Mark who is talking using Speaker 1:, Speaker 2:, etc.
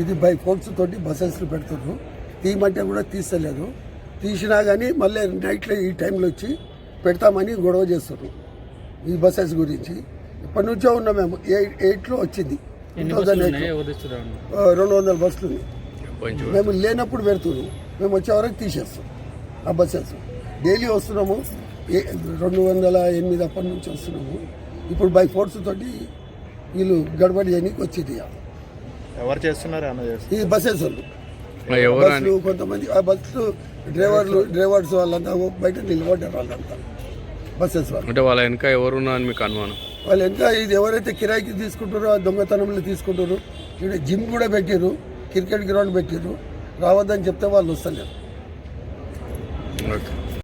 Speaker 1: ఇది by force తోటి buses పెడుతున్నారు. తీయమంటే కూడా తీస్తలేదు. తీసినా కానీ మళ్ళీ నైట్లో ఈ టైంలో వచ్చి పెడతామని గొడవ చేస్తున్నారు ఈ బస్సెస్ గురించి. ఇప్పటి నుంచో ఉన్నాం మేము. 8లో వచ్చింది 2008. 200 బస్సులు మేము లేనప్పుడు పెడుతున్నాం. మేము వచ్చే వరకు తీసేస్తాం ఆ బస్సెస్. డైలీ వస్తున్నాము. 208 అప్పటి నుంచి వస్తున్నాము. ఇప్పుడు బై ఫోర్స్ తోటి వీళ్ళు గడబడి చేయడానికి వచ్చింది.
Speaker 2: ఎవరు చేస్తున్నారు
Speaker 1: ఈ బస్సెస్ వాళ్ళు, బస్సులు కొంతమంది ఆ బస్సులు డ్రైవర్స్ వాళ్ళంతా బయట నిలబడ్డారు. వాళ్ళంతా బస్సెస్ వాళ్ళు
Speaker 3: అంటే వాళ్ళ వెనక ఎవరున్నా అని మీకు అనుమానం?
Speaker 1: వాళ్ళు వెనక ఇది ఎవరైతే కిరాయికి తీసుకుంటారో ఆ దొంగతనంలో తీసుకుంటారు. ఇక్కడ జిమ్ కూడా పెట్టారు, క్రికెట్ గ్రౌండ్ పెట్టారు. రావద్దని చెప్తే వాళ్ళు వస్తలేరు.
Speaker 3: ఓకే.